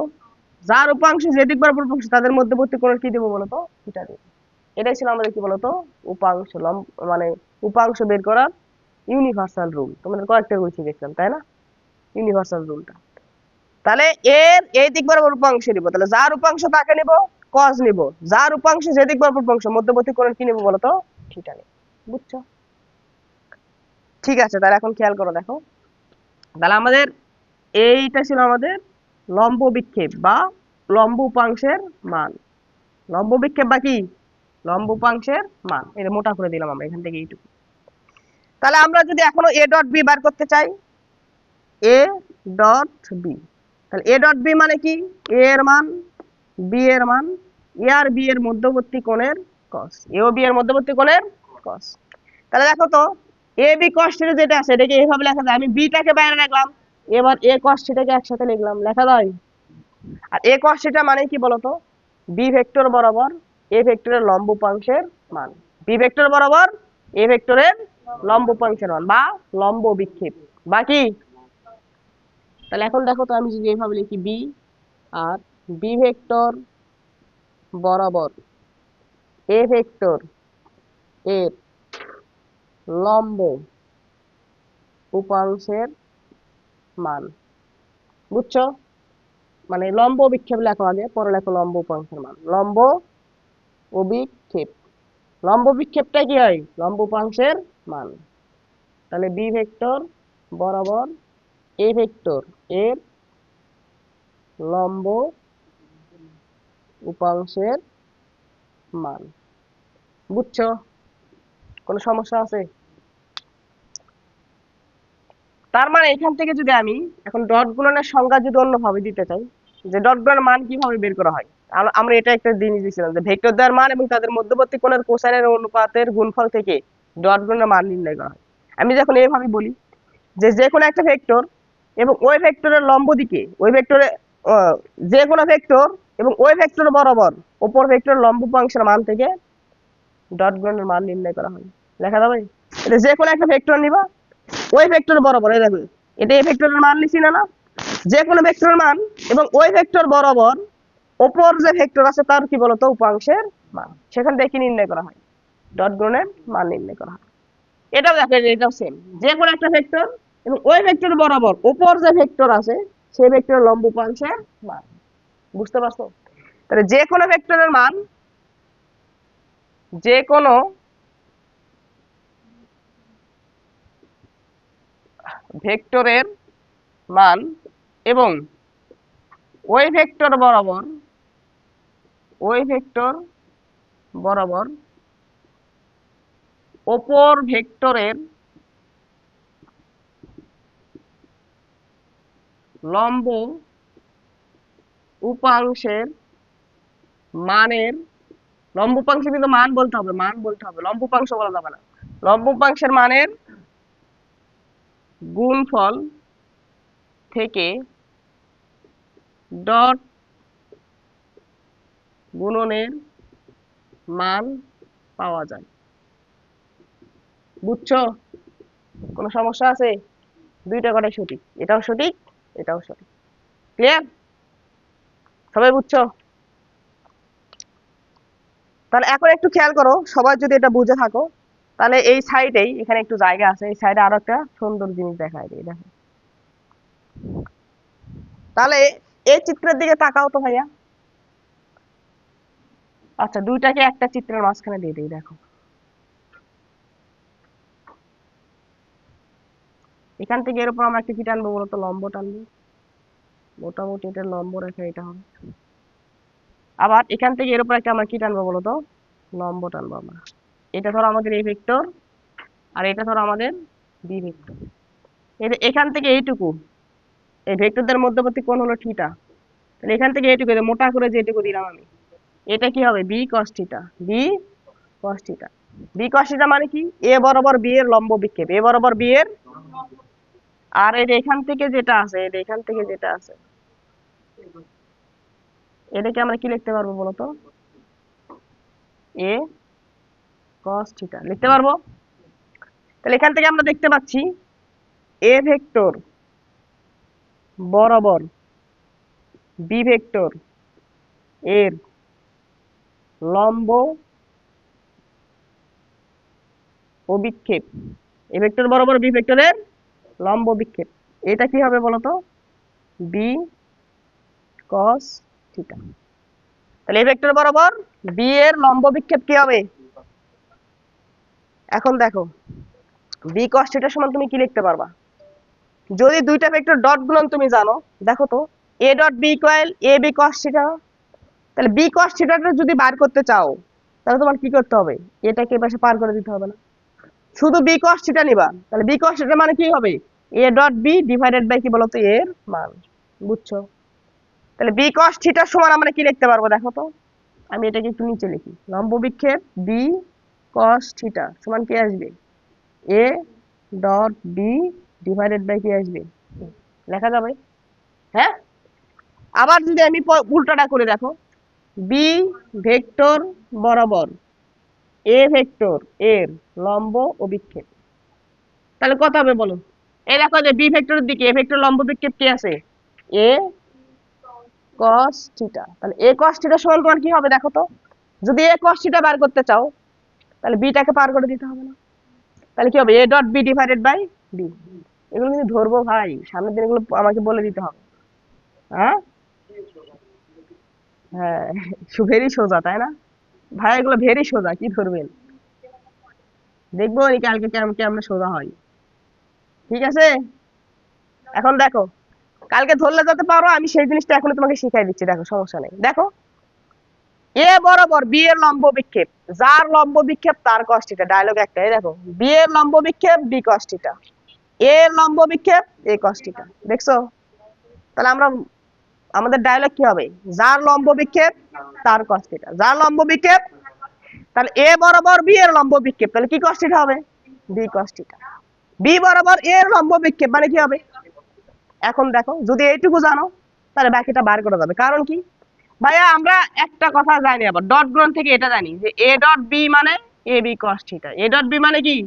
যার উপাংশ যে দিক বরাবর উপাংশ তাদের মধ্যবর্তী কোণের কি দেবো বলতো? থিটা দেবো। এটাই ছিল আমাদের কি বলতো উপাংশ মানে উপাংশ বের করার ইউনিভার্সাল রুল। তোমাদের কয়েকটা রুল শিখেছিলাম তাই না? ইউনিভার্সাল রুলটা। তাহলে এর এই দিক বরাবর উপাংশ নিব, তাহলে যার উপাংশ তাকে নিব কস নিব, যার উপাংশ যে দিক বরাবর উপাংশ মধ্যবর্তী কোণের কি নিব বলতো? থিটা নিব। বুঝছো? ঠিক আছে, তাহলে এখন খেয়াল করো, দেখো তাহলে আমাদের এইটা ছিল আমাদের লম্ব বিক্ষেপ বা লম্ব উপাংশের মান। লম্ব বিক্ষেপ বা কি? লম্ব উপাংশের মান। এটা মোটা করে দিলাম আমরা এখান থেকে এইটুকু। তাহলে আমরা যদি এখনো এ ডট বি বার করতে চাই, এ ডট বি, তাহলে এ ডট বি মানে কি? এ এর মান, বি এর মান, এ আর বি এর মধ্যবর্তী কোণের কস, এ ও বি এর মধ্যবর্তী কোণের কস। তাহলে দেখো তো এ বি কস থিটা যেটা আছে এটাকে এইভাবে লেখা যায়। আমি বিটাকে বাইরে রাখলাম, এবার এ কস থিটাকে একসাথে লিখলাম, লেখা যায়। আর এ কস থিটা মানে কি বলতো? বি ভেক্টর বরাবর এ ভেক্টরের লম্ব উপাংশের মান। বি ভেক্টর বরাবর এ ভেক্টরের লম্ব উপাংশের মান বা লম্ব বিক্ষেপ বা কি? তাহলে এখন দেখো তো আমি যদি এইভাবে লিখি বি, আর বি ভেক্টর বরাবর এ ভেক্টর এর লম্ব উপাংশের মান। বুঝছো? মানে লম্ব বিক্ষেপ লেখো আগে, পরে লেখো লম্ব উপাংশের মান। লম্ব ও বিক্ষেপ, লম্ব বিক্ষেপটা কি হয়? লম্ব উপাংশের মান। তাহলে বি ভেক্টর বরাবর এ ভেক্টর এর লম্ব উপাংশের মান। বুঝছো? কোনো সমস্যা আছে? তার মানে এখান থেকে যদি আমি এখন ডট গুণনের সংজ্ঞা যদি অন্যভাবে দিতে চাই, যে ডট গুণনের মান কিভাবে বের করা হয়, আমরা এটা একটা জিনিস দিয়েছিলাম যে ভেক্টর দ্বয়ের মান এবং তাদের মধ্যবর্তী কোণের কোসাইনের অনুপাতের গুণফল থেকে ডট গুণনের মান নির্ণয় করা হয়। আমি যখন এইভাবে বলি যে যে কোনো একটা ভেক্টর এবং ওই ভেক্টরের লম্ব দিকে ওই ভেক্টরে যে কোনো ভেক্টর এবং ওই ভেক্টর বরাবর অপর ভেক্টরের লম্ব উপাংশের মান থেকে ডট গুণনের মান নির্ণয় করা হয়। লেখা যাবে? এটা যে কোনো একটা ভেক্টর নিবা, ওই ভেক্টর বরাবর, এই দেখো এটা এই ভেক্টরের মান লিখছি না, যে কোনো ভেক্টরের মান এবং ওই ভেক্টর বরাবর অপর যে ভেক্টর আছে তার কি বলতো উপাংশের মান, সেখান থেকে কি নির্ণয় করা হয়? ডট গুণের মান নির্ণয় করা হয়। এটাও দেখো, এটাও সেম, যে কোনো একটা ভেক্টর এবং ওই ভেক্টর বরাবর অপর যে ভেক্টর আছে সেই ভেক্টরের লম্ব উপাংশের মান। বুঝতে পারছো? তাহলে যে কোনো ভেক্টরের মান, যে কোনো ভেক্টরের মান এবং ওই ভেক্টর বরাবর অপর ভেক্টরের লম্ব উপাংশের মানের, লম্ব উপাংশ কিন্তু মান বলতে হবে, লম্ব উপাংশ বলা যাবে না। লম্ব উপাংশের মানের গুণফল থেকে ডট গুণনের মান পাওয়া যায়। বুঝছো? কোনো সমস্যা আছে? দুইটা কথাই সঠিক, এটাও সঠিক এটাও সঠিক। ক্লিয়ার? সবাই বুঝছো? তাহলে এখন একটু খেয়াল করো, সবাই যদি এটা বুঝে থাকো তাহলে এই সাইডেই এখানে একটু জায়গা আছে, এই সাইডে আরো একটা সুন্দর জিনিস দেখায় দিই, দেখো। তাহলে এই চিত্রের দিকে তাকাও তো ভাইয়া। আচ্ছা, দুইটাকে একটা চিত্রের মাঝখানে দিয়ে দিই, দেখো এখান থেকে এর উপর আমরা একটা কি টানবো বলতো? লম্ব টানবো। মোটামুটি এটা লম্ব রেখা এটা হবে। আবার এখান থেকে এর উপর একটা আমরা কি টানবো বলতো? লম্ব টানবো আমরা। এটা ধরো আমাদের এই ভেক্টর, আর এটা ধরো আমাদের বি ভেক্টর। এখান থেকে এইটুকু, এই ভেক্টরদের মধ্যবর্তী কোণ হলো থিটা। তাহলে এখান থেকে এইটুকু মোটা করে যেটুকু দিলাম আমি, এটা কি হবে? B cos theta. B cos theta. B cos theta মানে কি? এ বরাবর বি এর লম্ব বিক্ষেপ, এ বরাবর বি এর আর এর এখান থেকে যেটা আছে, এর এখান থেকে যেটা আছে, এটাকে আমরা কি লিখতে পারবো বলতো? এ cos থিটা লিখতে পারবো। তাহলে এখান থেকে আমরা দেখতে পাচ্ছি এ ভেক্টর বরাবর বি ভেক্টর এর লম্ব অভিক্ষেপ, এ ভেক্টর বরাবর বি ভেক্টরের লম্ব অভিক্ষেপ, এটা কি হবে বলতো? B cos theta. তাহলে এ ভেক্টর বরাবর বি এর লম্ব বিক্ষেপ কি হবে? এখন দেখো বি cos থিটা সমান তুমি কি লিখতে পারবা? যদি দুইটা ভেক্টর ডট গুণন তুমি জানো, দেখো তো A dot B equal A B cos theta. তাহলে বি cos থিটাটা যদি বার করতে চাও তাহলে তোমার কি করতে হবে? এটাকে পাশে পার করে দিতে হবে না? শুধু বি cos থিটা নিবা, তাহলে বি cos থিটা মানে কি হবে? A dot B divided by কি বলতো? এর মান। বুঝছো? তাহলে বি cos থিটা সমান আমরা কি লিখতে পারবো দেখো তো? আমি এটাকে একটু নিচে লিখি, লম্ব বিক্ষেপ বি cos থিটা সমান কি আসবে? A dot B divided by কি আসবে? লেখা যাবে? হ্যাঁ। আবার যদি আমি উল্টাটা করে দেখো, বি ভেক্টর বরাবর এ ভেক্টর এর লম্ব অভিক্ষেপ, তাহলে কত হবে বলো? এই দেখো যে বি ভেক্টরের দিকে এ ভেক্টর লম্ব বিক্ষেপ কি আছে? এ cos থিটা। তাহলে এ cos থিটা সমান তোমার কি হবে দেখো তো? যদি এ cos থিটা বার করতে চাও তাহলে বিটাকে পার করে দিতে হবে না? তাহলে কি হবে? A dot B divided by B. এগুলো কিন্তু ধরবো ভাই, সামনের দিন এগুলো আমাকে বলে দিতে হবে। হ্যাঁ হ্যাঁ, ভেরি সোজা তাই না ভাই? এগুলো ভেরি সোজা, কি ধরবেন দেখবো এই কালকে কেমন কেমন সোজা হয়। ঠিক আছে, এখন দেখো কালকে ধরলে যেতে পারো, আমি সেই জিনিসটা এখনই তোমাকে শিখাই দিচ্ছি। দেখো সমস্যা নেই। দেখো এ বরাবর বি এর লম্ব বিক্ষেপ, যার লম্ব বিক্ষেপ তার cos থিটা, ডায়লগ একটাই। দেখো বি এর লম্ব বিক্ষেপ বি cos থিটা, এ এর লম্ব বিক্ষেপ এ cos থিটা। দেখছো? তাহলে আমরা আমাদের ডায়লগ কি হবে? যার লম্ব বিক্ষেপ তার cos থিটা, যার লম্ব বিক্ষেপ। তাহলে এ বরাবর বি এর লম্ব বিক্ষেপ, তাহলে কি cos থিটা হবে? B cos theta. বি বরাবর এ এর লম্ব বিক্ষেপ মানে কি হবে? এখন দেখো যদি এইটুকু জানো তাহলে বাকিটা বার করা যাবে। কারণ কি ভাইয়া, আমরা একটা কথা জানি, আবার ডট গুণন থেকে এটা জানি যে এ ডট বি মানে এ বি cos থিটা। এ ডট বি মানে কি?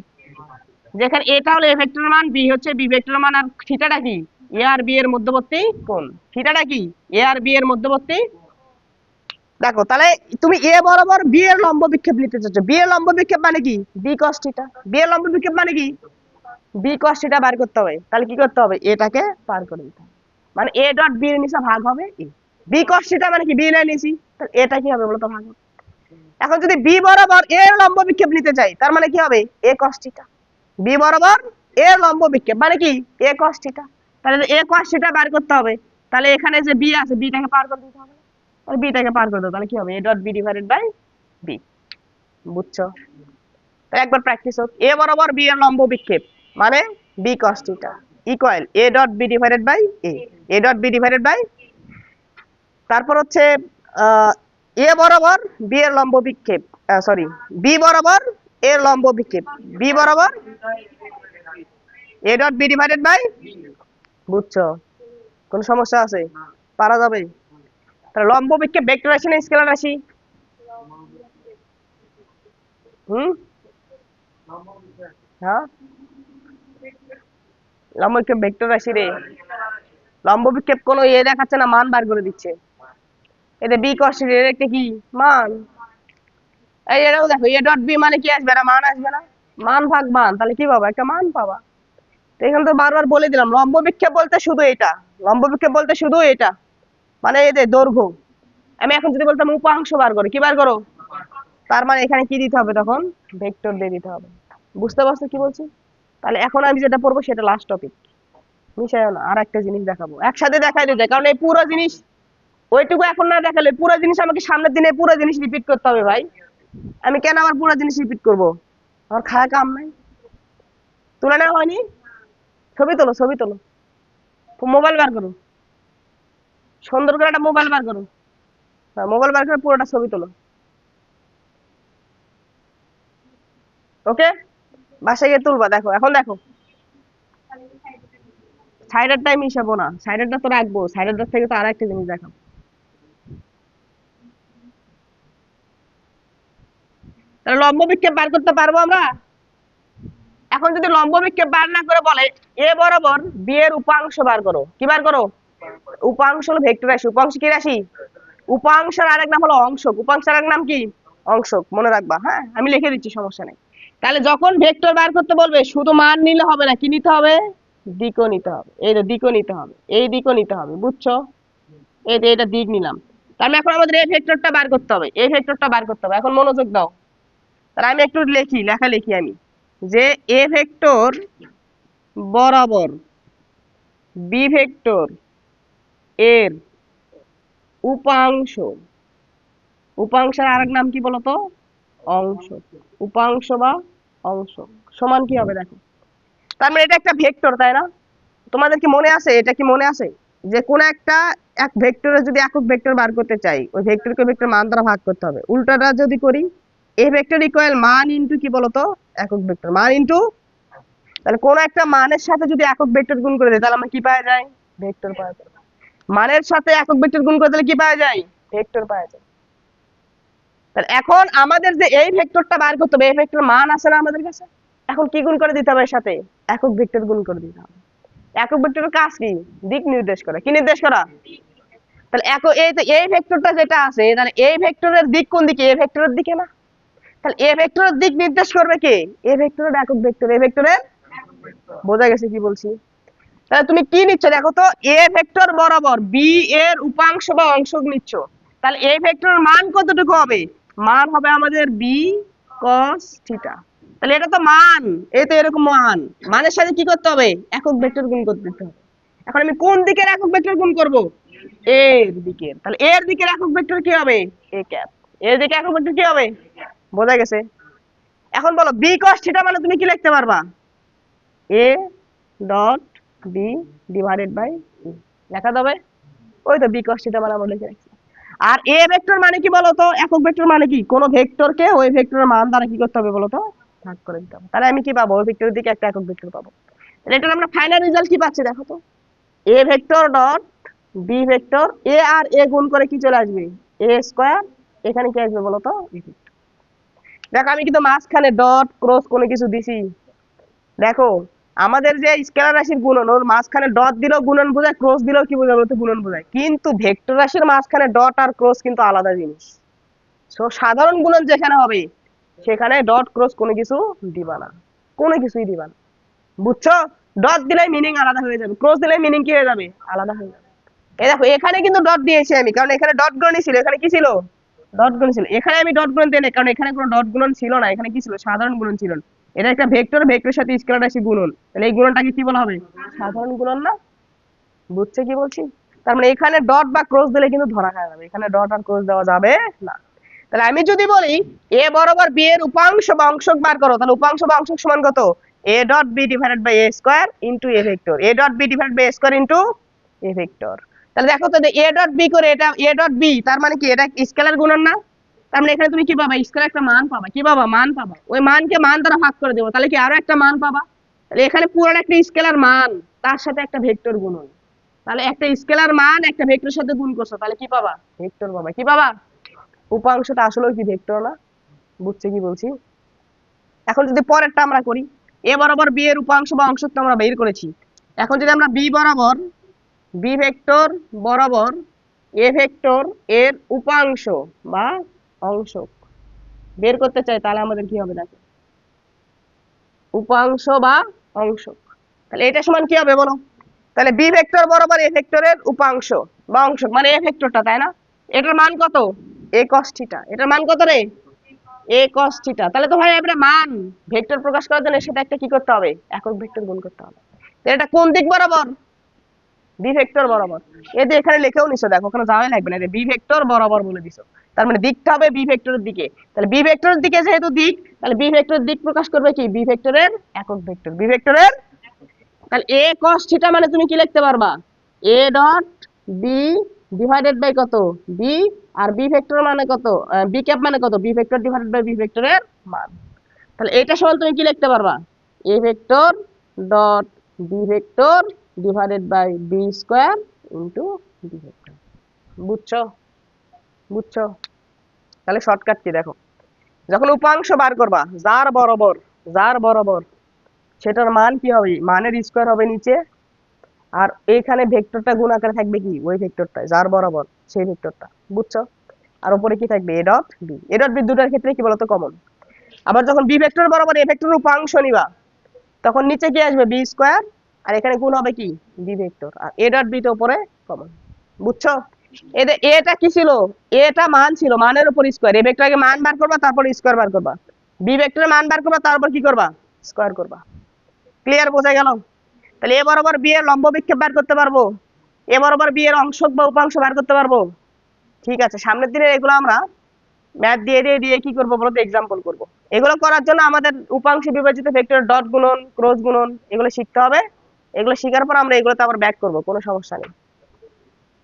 যেখানে এটা হলো এ ভেক্টরের মান, বি হচ্ছে বি ভেক্টরের মান, আর থিটাটা কি? এ আর বি এর মধ্যবর্তী কোণ। থিটাটা কি? এ আর বি এর মধ্যবর্তী। দেখো তাহলে তুমি এ বরাবর বি এর লম্ব বিক্ষেপ নিতে চাচ্ছ, বি এর লম্ব বিক্ষেপ মানে কি? B cos theta. বি এর লম্ব বিক্ষেপ মানে কি? বি cos থিটা বার করতে হবে। তাহলে কি করতে হবে? এটাকে পার করে দিতে হবে। মানে এ ডট বি এর নিচে ভাগ হবে এ। বি cos থিটা মানে কি? বি নিয়ে নিয়েছি, তাহলে এটা কি হবে বলতো? ভাগ হবে। এখন যদি বি বরাবর এর লম্ব বিক্ষেপ নিতে চাই তার মানে কি হবে? এ cos থিটা। বি বরাবর এর লম্ব বিক্ষেপ মানে কি? এ cos থিটা। তাহলে এ cos থিটা বার করতে হবে, তাহলে এখানে যে বি আছে বিটাকে পার করে দিতে হবে। তাহলে বিটাকে পার করে দাও, তাহলে কি হবে? A dot B divided by B. বুঝছো? তাহলে একবার প্র্যাকটিস হোক। এ বরাবর বি এর লম্ব বিক্ষেপ মানে B cos theta equal A dot B divided by A, A dot B divided by. তারপর হচ্ছে এ বরাবর বি এর লম্ব বিক্ষেপ, সরি বি বরাবর এর লম্ব বিক্ষেপ, বি বরাবর A dot B divided by. বুঝছো? কোন সমস্যা আছে? পারা যাবে? তাহলে লম্ব বিক্ষেপ ভেক্টর রাশি না স্কেলার রাশি? হুম, হ্যাঁ লম্ব বিক্ষেপ ভেক্টর রাশি রে। লম্ব বিক্ষেপ কোনো ইয়ে দেখাচ্ছে না, মান বার করে দিচ্ছে। এতে বি cos থিটা এর একটা কি মান। এই এটাও দেখো এ ডট বি মানে কি আসবে? একটা মান আসবে না? মান ভাগ মান, তাহলে কি পাবা? একটা মান পাবা। তো এখানে তো বারবার বলে দিলাম লম্ব বিক্ষেপ বলতে শুধু এটা, লম্ব বিক্ষেপ বলতে শুধু এটা, মানে এই যে দৈর্ঘ্য। আমি এখন যদি বলতাম উপাংশ বার করো, কি বার করো? তার মানে এখানে কি দিতে হবে তখন? ভেক্টর দিয়ে দিতে হবে। বুঝতে পারছো কি বলছি? তাহলে এখন আমি যেটা পড়বো সেটা লাস্ট টপিক, মিশায় না। আর একটা জিনিস দেখাবো, একসাথে দেখাই দিতে, কারণ এই পুরো জিনিস ওইটুকু এখন না দেখালে পুরো জিনিস আমাকে সামনের দিনে পুরো জিনিস রিপিট করতে হবে ভাই। আমি কেন আবার পুরো জিনিস রিপিট করবো? আমার খায়া কাম নাই। তুলে নেওয়া হয়নি? ছবি তোলো, ছবি তোলো, মোবাইল বার করো, সুন্দর করে একটা মোবাইল বার করো। হ্যাঁ, মোবাইল বার করে পুরোটা ছবি তোলো। ওকে, বাসায় গিয়ে তুলবা। দেখো এখন দেখো সাইডেরটাই মিশাবো না, সাইডেরটা তো রাখবো, সাইডেরটা থেকে তো আরেকটা জিনিস দেখাবো। তাহলে লম্ব বিক্ষেপ বার করতে পারবো আমরা। এখন যদি লম্ব বিক্ষেপ বার না করে বলে এ বরাবর বি এর উপাংশ বার করো, কি বার করো? উপাংশ হলো ভেক্টর রাশি। উপাংশ কি রাশি? উপাংশের আরেক নাম হলো অংশক। উপাংশের আরেক নাম কি? অংশক। মনে রাখবা, হ্যাঁ আমি লিখে দিচ্ছি, সমস্যা নেই। তাহলে যখন ভেক্টর বার করতে বলবে শুধু মান নিলে হবে না, কি নিতে হবে? দিকও নিতে হবে। এই যে দিকও নিতে হবে, এই দিকও নিতে হবে, বুঝছো? এই যে এটা দিক নিলাম। তাহলে এখন আমাদের এই ভেক্টরটা বার করতে হবে, এই ভেক্টরটা বার করতে হবে। এখন মনোযোগ দাও। তাহলে আমি একটু লেখা লিখি আমি, যে এ ভেক্টর বরাবর বি ভেক্টর এর উপাংশ, উপাংশের আরেক নাম কি বলতো? অংশ। উপাংশ বা অংশ সমান কি হবে দেখো। তার মানে এটা একটা ভেক্টর, তাই না? তোমাদের কি মনে আছে, এটা কি মনে আছে যে কোন একটা এক ভেক্টরে যদি একক ভেক্টর বার করতে চাই, ওই ভেক্টরকে ভেক্টর মান দ্বারা ভাগ করতে হবে। উল্টাটা যদি করি, এ ভেক্টর ইকুয়াল মান ইনটু কি বলতো? একক ভেক্টর। মান ইনটু, তাহলে কোন একটা মানের সাথে যদি একক ভেক্টর গুণ করে দেয় তাহলে আমরা কি পাওয়া যায়? ভেক্টর পাওয়া যায়। মানের সাথে একক ভেক্টর গুণ করে দিলে কি পাওয়া যায়? ভেক্টর পাওয়া যায়। তাহলে এখন আমাদের যে এই ভেক্টরটা বার করতে হবে, এই ভেক্টর মান আছে না আমাদের কাছে, এখন কি গুণ করে দিতে হবে? এর সাথে একক ভেক্টর গুণ করে দিতে হবে। একক ভেক্টরের কাজ কি? দিক নির্দেশ করা। কি নির্দেশ করা? তাহলে এই ভেক্টরটা যেটা আছে, তাহলে এই ভেক্টরের দিক কোন দিকে? এ ভেক্টরের দিকে না? তাহলে এ ভেক্টরের দিক নির্দেশ করবে কে? এ ভেক্টরের একক ভেক্টর। এ ভেক্টরের, বোঝা গেছে কি বলছি? তাহলে তুমি কি নিচ্ছ দেখো তো, এ ভেক্টর বরাবর বি এর উপাংশ বা অংশক নিচ্ছ। তাহলে এই ভেক্টরের মান কতটুকু হবে? মান হবে আমাদের বি cos থিটা। তাহলে এটা তো মান, এই তো এরকম মান, মানের সাথে কি করতে হবে? একক ভেক্টর গুণ করতে দিতে হবে। এখন আমি কোন দিকের একক ভেক্টর গুণ করব? এর দিকের। তাহলে এর দিকের একক ভেক্টর কি হবে? A cap. এর দিকে একক ভেক্টর কি হবে? বোঝা গেছে? এখন বলো বি cos থিটা মানে তুমি কি লিখতে পারবা? এ dot B divided by E লেখা যাবে। ওই তো বি cos থিটা মানে আমরা লিখে রাখছি। আর এ ভেক্টর মানে কি বলতো? একক ভেক্টর মানে কি? কোন ভেক্টরকে ওই ভেক্টরের মান দ্বারা কি করতে হবে বলতো? ভাগ করে দিতে হবে। তাহলে আমি কি পাবো? ওই ভেক্টরের দিকে একটা একক ভেক্টর পাবো। তাহলে এটার আমরা ফাইনাল রেজাল্ট কি পাচ্ছি দেখো তো, A vector dot B vector, A আর এ গুণ করে কি চলে আসবে? A square. এখানে কি আসবে বলতো? দেখো আমি কিন্তু মাঝখানে ডট ক্রস কোনো কিছু দিছি। দেখো আমাদের যে স্কেলার রাশির গুণন, ওর মাঝখানে ডট দিলেও গুণন বোঝায়, ক্রস দিলেও কি বোঝায় বলতে? গুণন বোঝায়। কিন্তু ভেক্টর রাশির মাঝখানে ডট আর ক্রস কিন্তু আলাদা জিনিস। সো সাধারণ গুণন যেখানে হবে সেখানে ডট ক্রস কোনো কিছু দিবা না, কোনো কিছুই দিবা না, বুঝছো? ডট দিলে মিনিং আলাদা হয়ে যাবে, ক্রস দিলে মিনিং কি হয়ে যাবে? আলাদা হয়ে যাবে। এই দেখো এখানে কিন্তু ডট দিয়েছি আমি, কারণ এখানে ডট গুণনই ছিল। এখানে কি ছিল? ডট গুণন ছিল। এখানে আমি ডট গুণন দিই না, কারণ এখানে কোনো ডট গুণন ছিল না। এখানে কি ছিল? সাধারণ গুণন ছিল। এটা একটা ভেক্টর, ভেক্টরের সাথে স্কেলার রাশি গুণন, তাহলে এই গুণনটাকে কি বলা হবে? সাধারণ গুণন না? বুঝছে কি বলছি? তার মানে এখানে ডট বা ক্রস দিলে কিন্তু ধরা খাওয়া যাবে, এখানে ডট আর ক্রস দেওয়া যাবে না। তাহলে আমি যদি বলি এ বরাবর বি এর উপাংশ বা অংশক বার করো, তাহলে উপাংশ বা অংশক সমান কত? A dot B divided by A square into A vector. A dot B divided by A square into A vector. তাহলে দেখো তো এ ডট বি করে, এটা এ ডট বি, তার মানে কি? এটা স্কেলার গুণন না? তার মানে এখানে তুমি কি পাবা? স্কেলার একটা মান পাবা। কি পাবা? মান পাবা। ওই মানকে মান দ্বারা ভাগ করে দেবো, তাহলে কি আরো একটা মান পাবা। তাহলে এখানে পুরো একটা স্কেলার মান, তার সাথে একটা ভেক্টর গুণন। তাহলে একটা স্কেলার মান একটা ভেক্টরের সাথে গুণ করছো, তাহলে কি পাবা? ভেক্টর পাবা। কি পাবা? উপাংশটা আসলেও কি ভেক্টর না? বুঝছে কি বলছি? এখন যদি পরেরটা আমরা করি, এ বরাবর বি এর উপাংশ বা অংশক তো আমরা বের করেছি। এখন যদি আমরা বি বরাবর বি ভেক্টর বরাবর এ ভেক্টর এর উপাংশ বা অংশক বের করতে চাই, তাহলে আমাদের কি হবে দেখো, উপাংশ বা অংশক। তাহলে এটা সমান কি হবে বলো? তাহলে বি ভেক্টর বরাবর এ ভেক্টরের উপাংশ বা অংশক মানে এ ভেক্টরটা, তাই না? এটার মান কত? এ cos থিটা। এটার মান কত রে? এ cos থিটা। তাহলে তো ভাই আমরা মান ভেক্টর প্রকাশ করার জন্য সেটা একটা কি করতে হবে? একক ভেক্টর গুণ করতে হবে। তো এটা কোন দিক বরাবর? বি ভেক্টর বরাবর। এই যে এখানে লিখেও নিছো, দেখো ওখানে যাওয়াই লাগবে না, বি ভেক্টর বরাবর বলে দিছো। তার মানে দিকটা হবে বি ভেক্টরের দিকে। তাহলে বি ভেক্টরের দিকে যেহেতু দিক, তাহলে বি ভেক্টরের দিক প্রকাশ করবে কি? বি ভেক্টরের একক ভেক্টর, বি ভেক্টরের। তাহলে এ cos থিটা মানে তুমি কি লিখতে পারবা? এ ডট বি ডিভাইডেড বাই কত? বি। আর বি ভেক্টর মানে কত? বি ক্যাপ মানে কত? B vector divided by b ভেক্টরের মান। তাহলে এটা সমান তুমি কি লিখতে পারবা? A vector dot B vector divided by b square into b vector. বুঝছো? বুঝছো? তাহলে শর্টকাট কি দেখো, যখন উপাংশ বার করবা যার বরাবর সেটার মান কি হবে, মানের স্কোয়ার হবে নিচে, আর এইখানে ভেক্টরটা গুণ আকারে থাকবে কি ওই ভেক্টরটা যার বরাবর সেই ভেক্টরটা। বুঝছো? আর উপরে কি থাকবে a dot B. A dot b দুটার ক্ষেত্রে কি বলতো কমন। আবার যখন বি ভেক্টর বরাবর এ ভেক্টরের উপাংশ নিবা তখন নিচে কি আসবে বি স্কোয়ার, আর এখানে গুণ হবে কি বি ভেক্টর, আর এ ডট বি তে উপরে কমন। বুঝছো? এদের এটা কি ছিল, এটা মান ছিল, মানের উপর স্কোয়ার। এ ভেক্টর আগে মান বার করবা তারপর স্কোয়ার বার করবা, বি ভেক্টরের মান বার করবা তারপর কি করবা স্কোয়ার করবা। ক্লিয়ার, বোঝা গেল? তাহলে এ বরাবর বি এর লম্ব বিক্ষেপ বার করতে পারবো, এ বরাবর বি এর অংশক বা উপাংশ বার করতে পারবো। ঠিক আছে, সামনের দিনে এগুলো আমরা ম্যাথ দিয়ে দিয়ে দিয়ে কি করবো বলতো, এক্সাম্পল করব। এগুলো করার জন্য আমাদের উপাংশ বিভাজিত ভেক্টর ডট গুণন ক্রস গুণন এগুলো শিখতে হবে। এগুলো শিখার পর আমরা এগুলোতে আবার ব্যাক করব, কোনো সমস্যা নেই।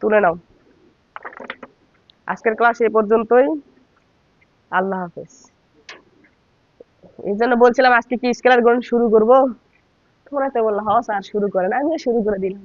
তুলে নাও। আজকের ক্লাস এই পর্যন্তই। আল্লাহ হাফেজ। এই জন্য বলছিলাম আজকে কি স্কেলার গুণন শুরু করব, তোমরা তো বললা হ্যাঁ স্যার শুরু করেন, আমিও শুরু করে দিলাম।